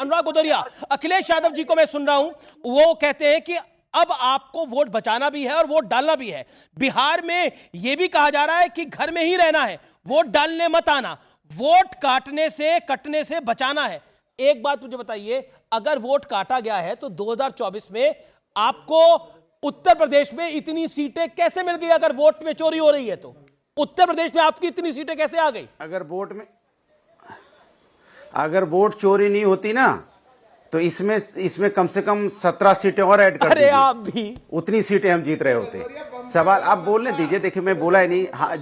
अनुराग भदौरिया, अखिलेश यादव जी को मैं सुन रहा हूं, वो कहते हैं कि अब आपको वोट बचाना भी है और वोट डालना भी है। बिहार में यह भी कहा जा रहा है कि घर में ही रहना है, वोट डालने मत आना, वोट काटने से कटने से बचाना है। एक बात मुझे बताइए, अगर वोट काटा गया है तो 2024 में आपको उत्तर प्रदेश में इतनी सीटें कैसे मिल गई? अगर वोट में चोरी हो रही है तो उत्तर प्रदेश में आपकी इतनी सीटें कैसे आ गई? अगर वोट चोरी नहीं होती ना तो इसमें कम से कम 17 सीटें और ऐड कर दीजिए। अरे आप भी उतनी सीटें हम जीत रहे होते। सवाल आप बोलने दीजिए। देखिए मैं बोला ही नहीं। हाँ,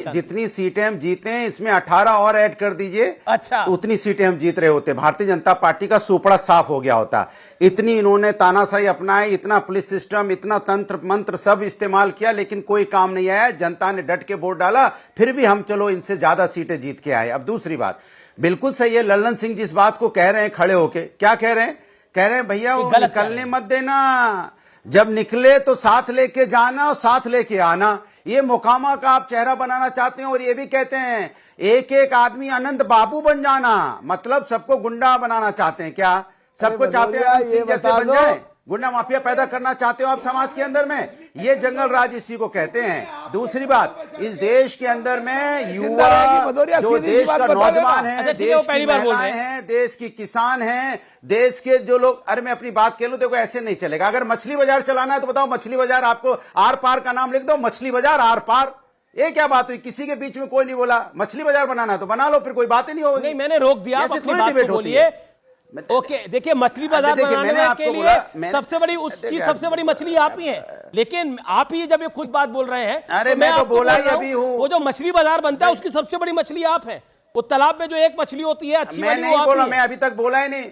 जितनी सीटें हम जीते हैं इसमें 18 और ऐड कर दीजिए। अच्छा, तो उतनी सीटें हम जीत रहे होते। भारतीय जनता पार्टी का सुपड़ा साफ हो गया होता। इतनी इन्होंने तानाशाही अपनाई, इतना पुलिस सिस्टम, इतना तंत्र मंत्र सब इस्तेमाल किया, लेकिन कोई काम नहीं आया। जनता ने डट के वोट डाला, फिर भी हम चलो इनसे ज्यादा सीटें जीत के आए। अब दूसरी बात बिल्कुल सही है, लल्लन सिंह जिस बात को कह रहे हैं खड़े होके, क्या कह रहे हैं? कह रहे हैं भैया वो निकलने मत देना, जब निकले तो साथ लेके जाना और साथ लेके आना। ये मोकामा का आप चेहरा बनाना चाहते हैं। और ये भी कहते हैं एक एक आदमी अनंत बाबू बन जाना, मतलब सबको गुंडा बनाना चाहते हैं। क्या सबको चाहते हैं जैसे बन जाए? गुंडा माफिया पैदा करना चाहते हो आप समाज के अंदर में? ये जंगल राज इसी को कहते हैं। दूसरी बात, इस देश के अंदर में युवा जो देश का नौजवान है, देश की महिलाएं हैं, देश की किसान हैं, देश के जो लोग, अरे मैं अपनी बात कह लूं, देखो ऐसे नहीं चलेगा। अगर मछली बाजार चलाना है तो बताओ मछली बाजार, आपको आर पार का नाम लिख दो, मछली बाजार आर पार। ये क्या बात हुई? किसी के बीच में कोई नहीं बोला मछली बाजार बनाना है तो बना लो, फिर कोई बात ही नहीं होगी। नहीं, मैंने रोक दिया, अपनी बात को बोलिए। ओके, देखिए मछली बाजार बनाने के लिए सबसे बड़ी मछली आप ही हैं, लेकिन आप ही जब ये खुद बात बोल रहे हैं, अरे मैं तो बोला ही अभी हूं, वो जो मछली बाजार बनता है उसकी सबसे बड़ी मछली आप हैं। वो तालाब में जो एक मछली होती है अच्छी वाली, मैं नहीं बोला, मैं अभी तक बोला ही नहीं।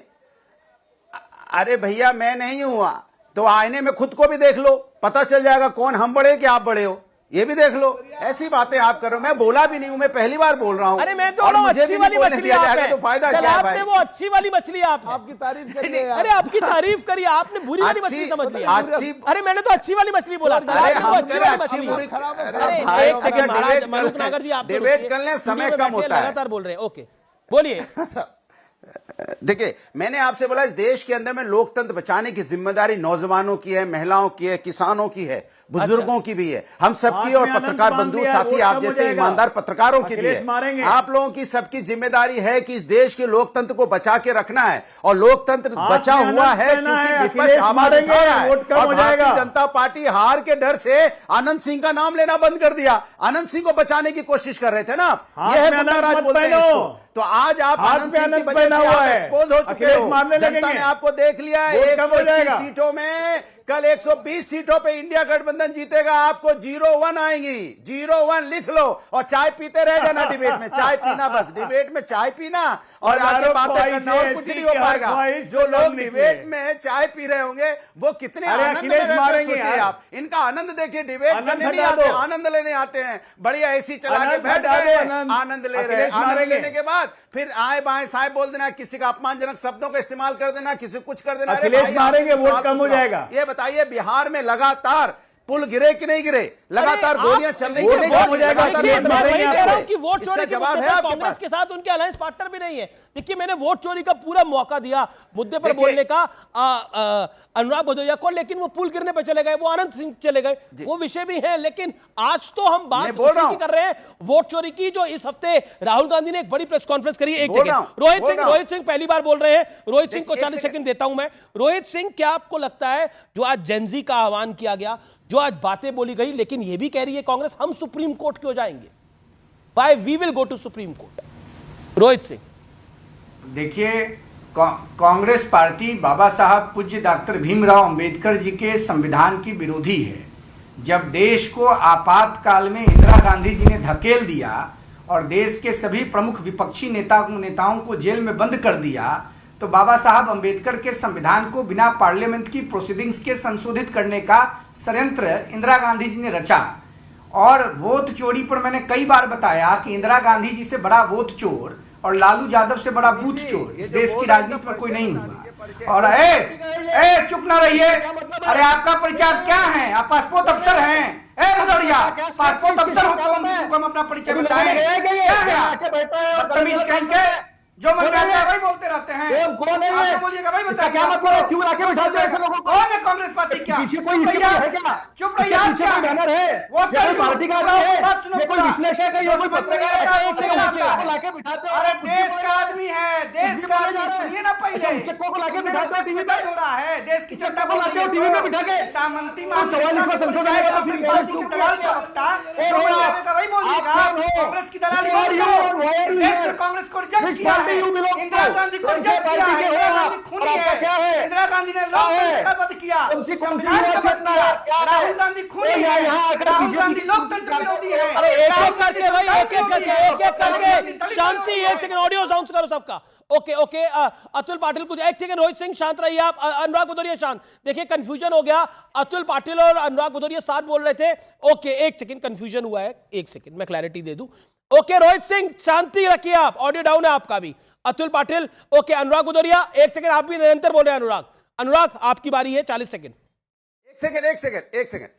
अरे भैया मैं नहीं हुआ तो आईने में खुद को भी देख लो, पता चल जाएगा कौन हम बड़े कि आप बड़े हो, ये भी देख लो। ऐसी बातें आप करो, मैं बोला भी नहीं हूं, मैं पहली बार बोल रहा हूं। अरे मैं तो अच्छी वाली मछली आप है, तो फायदा क्या है भाई? वो अच्छी वाली मछली आप है। आपकी तारीफ करिए। अरे आपकी तारीफ करिए, आपने बुरी वाली मछली समझ लिया। अरे मैंने तो अच्छी वाली मछली बोला था। नागर जी, आप डिबेट कर लें, समय कम होता है, लगातार बोल रहे हैं। ओके बोलिए। देखिए मैंने आपसे बोला इस देश के अंदर में लोकतंत्र बचाने की जिम्मेदारी नौजवानों की है, महिलाओं की है, किसानों की है, बुजुर्गों की भी है, हम सबकी, और पत्रकार बंधु साथी आप जैसे ईमानदार पत्रकारों की भी है। आप लोगों की सबकी जिम्मेदारी है कि इस देश के लोकतंत्र को बचा के रखना है। और लोकतंत्र बचा हुआ है क्योंकि विपक्ष आवाज उठा रहा है, और भारतीय जनता पार्टी हार के डर से आनंद सिंह का नाम लेना बंद कर दिया। आनंद सिंह को बचाने की कोशिश कर रहे थे ना, यह है गुंडा राज बोलते हैं इसको। तो आज आप आनंद सिंह की वजह से आप एक्सपोज हो चुके हो, जनता ने आपको देख लिया है। 121 सीटों में कल 120 सीटों पे इंडिया गठबंधन जीतेगा, आपको 0-1 आएंगी, 0-1 लिख लो, और चाय पीते रह जाना डिबेट में, चाय पीना, बस डिबेट में चाय पीना और आगे बातें करना, और कुछ नहीं हो पाएगा। जो लोग डिबेट में चाय पी रहे होंगे वो कितने आनंद में रहते हैं, आप इनका आनंद देखिए। डिबेट करने नहीं आते, आनंद लेने आते हैं। बढ़िया एसी चला के बैठ गए, आनंद ले रहे हैं। आनंद लेने के बाद फिर आए बाएं साए बोल देना, किसी का अपमानजनक शब्दों का इस्तेमाल कर देना, किसी कुछ कर देना। अखिलेश मारेंगे, वोट कम हो जाएगा। ये बताइए बिहार में लगातार पुल गिरे कि नहीं गिरे? लगातार गोलियां चल रही है, वोट चोरी का जवाब है कांग्रेस के साथ उनके अलायंस पार्टनर भी नहीं है। देखिए मैंने वोट चोरी का पूरा मौका दिया मुद्दे पर बोलने का अनुराग भदौरिया को, लेकिन वो पुल गिरने पर चले गए, वो आनंद सिंह चले गए, वो विषय भी है। लेकिन आज तो हम बात कर रहे हैं वोट चोरी की, जो इस हफ्ते राहुल गांधी ने एक बड़ी प्रेस कॉन्फ्रेंस करी। एक जगह रोहित सिंह पहली बार बोल रहे हैं। रोहित सिंह को 40 सेकंड देता हूं मैं। रोहित सिंह, क्या आपको लगता है जो आज जेनजी का आह्वान किया गया, जो आज बातें बोली गई, लेकिन यह भी कह रही है कांग्रेस हम सुप्रीम कोर्ट क्यों जाएंगे? Why we will go to supreme court? Rohit Singh, देखिए कांग्रेस पार्टी बाबा साहब पूज्य डॉक्टर भीमराव अंबेडकर जी के संविधान की विरोधी है। जब देश को आपातकाल में इंदिरा गांधी जी ने धकेल दिया और देश के सभी प्रमुख विपक्षी नेताओं को जेल में बंद कर दिया, तो बाबा साहब अंबेडकर के संविधान को बिना पार्लियामेंट की प्रोसीडिंग्स के संशोधित करने का षड्यंत्र इंदिरा गांधी जी ने रचा। और वोट चोरी पर मैंने कई बार बताया कि इंदिरा गांधी जी से बड़ा वोट चोर और लालू यादव से बड़ा बूथ चोर इस देश की राजनीति में कोई नहीं हुआ। और चुप ना रहिए। अरे आपका परिचय क्या है? आप पासपोर्ट अफसर हैं? भदौरिया पासपोर्ट अफसर हो तो हम अपना परिचय बताएं। क्या है? बदतमीज कहेंगे। जो मन में आता है वही बोलते रहते हैं। कौन है ये? आप बोलिएगा भाई, इसका क्या मतलब है? क्यों लाके बिठाते हो ऐसे लोगों को? कौन है कांग्रेस पार्टी? क्या पीछे कोई इसके पीछे है क्या? चुप इसके रहिए। पीछे कोई बैनर है? वो ये कोई पार्टी का आदमी है? बात सुनो ये कोई पूरा। विश्लेषक है? ये कोई पत्रकार है? एक सेकंड, लाके बिठाते हो? अरे देश का आदमी है, देश का आदमी, सुनिए ना पहले। शिक्षकों को लाके बिठाते हो टीवी पे? हो रहा है देश की जनता को लाते हो टीवी पे बिठा के? सामंती तो 44वां संशोधन है, तो फिर पार्टी के दलाल प्रवक्ता जो बोलेगा वही बोलिएगा। कांग्रेस की दलाली मत करो। इस देश ने कांग्रेस को रिजेक्ट किया है, इंदिरा गांधी को रिजेक्ट किया है। इंदिरा गांधी खूनी है, इंदिरा गांधी ने लोकतंत्र का वध किया, संविधान का वध किया। राहुल गांधी खूनी है, राहुल गांधी लोकतंत्र विरोधी है। अरे एक एक करके भाई, एक एक करके शांति। एक सेकंड, ऑडियो साउंड करो सबका। ओके ओके, अतुल पाटिल कुछ एक सेकंड, रोहित सिंह शांत रहिए आप, अनुराग भदौरिया शांत। देखिए कंफ्यूजन हो गया, अतुल पाटिल और अनुराग भदौरिया साथ बोल रहे थे। ओके एक सेकंड, कंफ्यूजन हुआ है, एक सेकंड मैं क्लैरिटी दे दूं। ओके रोहित सिंह शांति रखिए आप, ऑडियो डाउन है आपका भी। अतुल पाटिल ओके, अनुराग भदौरिया एक सेकंड, आप भी निरंतर बोल रहे हैं। अनुराग आपकी बारी है, 40 सेकंड। एक सेकंड,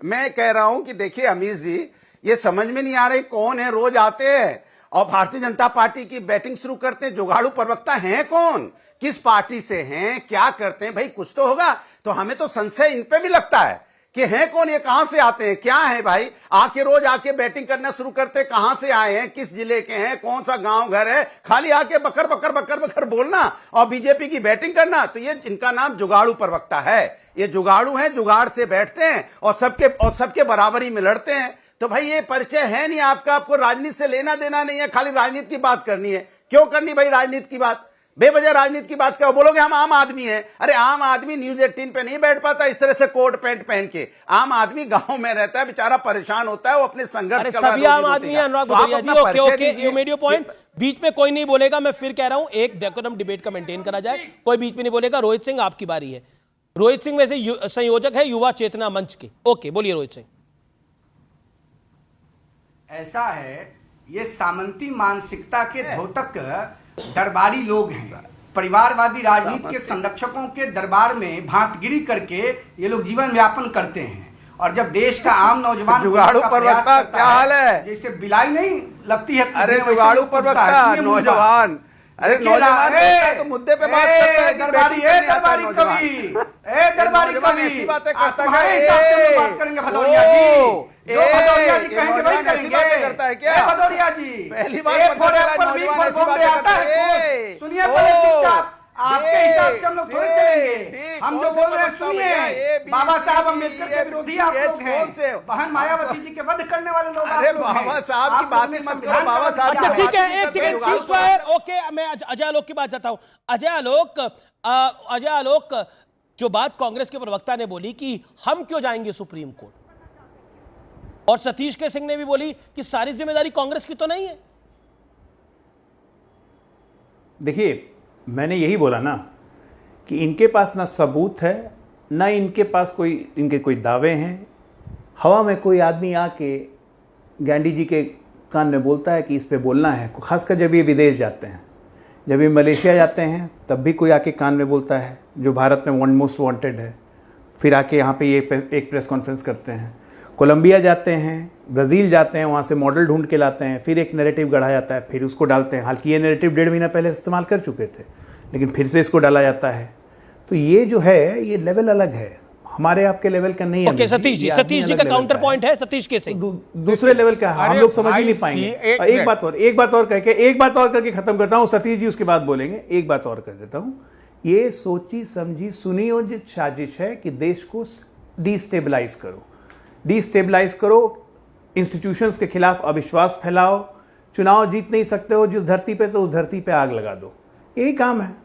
मैं कह रहा हूं कि देखिए अमीर जी, ये समझ में नहीं आ रही कौन है, रोज आते हैं और भारतीय जनता पार्टी की बैटिंग शुरू करते हैं। जुगाड़ू प्रवक्ता हैं कौन, किस पार्टी से हैं, क्या करते हैं, भाई कुछ तो होगा। तो हमें तो संशय इन पे भी लगता है कि हैं कौन, ये कहां से आते हैं, क्या है भाई। आके रोज आके बैटिंग करना शुरू करते हैं, कहां से आए हैं, किस जिले के हैं, कौन सा गांव घर है, खाली आके बकर बकर बकर बकर बोलना और बीजेपी की बैटिंग करना। तो ये इनका नाम जुगाड़ू प्रवक्ता है। ये जुगाड़ू हैं, जुगाड़ से बैठते हैं और सबके बराबरी में लड़ते हैं। तो भाई ये परिचय है नहीं आपका, आपको राजनीति से लेना देना नहीं है, खाली राजनीति की बात करनी है। क्यों करनी भाई राजनीति की बात, बेवजह राजनीति की बात करो। बोलोगे हम आम आदमी हैं, अरे आम आदमी न्यूज 18 पे नहीं बैठ पाता इस तरह से कोट पैंट पहन के। आम आदमी गांव में रहता है, बेचारा परेशान होता है, वो अपने संघर्ष कर रहा है। सभी आम आदमी हैं Anurag Bhadauria ji. Okay okay, you made your point. बीच में कोई नहीं बोलेगा, मैं फिर कह रहा हूं एक डेकोरम डिबेट का मेंटेन करा जाए, कोई बीच में नहीं बोलेगा। रोहित सिंह आपकी बारी है। रोहित सिंह वैसे संयोजक है युवा चेतना मंच के। ओके बोलिए रोहित सिंह। ऐसा है, ये सामंती मानसिकता के द्योतक दरबारी लोग हैं। परिवारवादी राजनीति के संरक्षकों के दरबार में भांतगिरी करके ये लोग जीवन यापन करते हैं। और जब देश का आम नौजवान जुगाड़ू प्रवक्ता क्या हाल है, जैसे बिलाई नहीं लगती है। अरे जुगाड़ू प्रवक्ता नौजवान, अरे नौजवान तो मुद्दे पे बात करता है। दरबारी कवि, दरबारी कवि ऐसी बातें करता तुम्हारे है। हिसाब से हम बात करेंगे भदौरिया जी, जो भदौरिया जी कहेंगे वही ऐसी करेंगे। बातें करता है क्या भदौरिया जी पहली बार पता चला नौजवान ऐसी बातें करता है। सुनिए पहले चुपचाप, आपके हिसाब से हम लोग थोड़े चलेंगे। हम जो बोल रहे हैं सुनिए, बाबा साहब अम्बेडकर के विरोधी आप लोग हैं, बहन मायावती जी के वध करने वाले लोग। अरे बाबा साहब की बात ही मत करो, बाबा साहब। अच्छा ठीक है, एक सेकंड सीज़फायर। ओके मैं अजय आलोक की बात जाता हूं। अजय आलोक, जो बात कांग्रेस के प्रवक्ता ने बोली कि हम क्यों जाएंगे सुप्रीम कोर्ट, और सतीश के सिंह ने भी बोली कि सारी जिम्मेदारी कांग्रेस की तो नहीं है। देखिए मैंने यही बोला ना कि इनके पास ना सबूत है, ना इनके पास इनके कोई दावे हैं। हवा में कोई आदमी आके गांधी जी के कान में बोलता है कि इस पे बोलना है, खासकर जब ये विदेश जाते हैं, जब ये मलेशिया जाते हैं तब भी कोई आके कान में बोलता है, जो भारत में मोस्ट वांटेड है। फिर आके यहाँ पे ये एक प्रेस कॉन्फ्रेंस करते हैं। कोलंबिया जाते हैं, ब्राज़ील जाते हैं, वहाँ से मॉडल ढूंढ के लाते हैं, फिर एक नैरेटिव गढ़ा जाता है, फिर उसको डालते हैं। हालांकि ये नैरेटिव 1.5 महीना पहले इस्तेमाल कर चुके थे, लेकिन फिर से इसको डाला जाता है। तो ये जो है ये लेवल अलग है, हमारे आपके लेवल का नहीं है। ओके सतीश जी का काउंटर पॉइंट है। सतीश के सिंह दूसरे लेवल का है, हम लोग समझ ही नहीं पाएंगे। एक बात और करके खत्म करता हूँ। सतीश जी उसके बाद बोलेंगे। एक बात और कर देता हूँ, ये सोची समझी सुनियोजित साजिश है कि देश को डिस्टेबलाइज करो, इंस्टीट्यूशंस के खिलाफ अविश्वास फैलाओ, चुनाव जीत नहीं सकते हो जिस धरती पे, तो उस धरती पे आग लगा दो। यही काम है।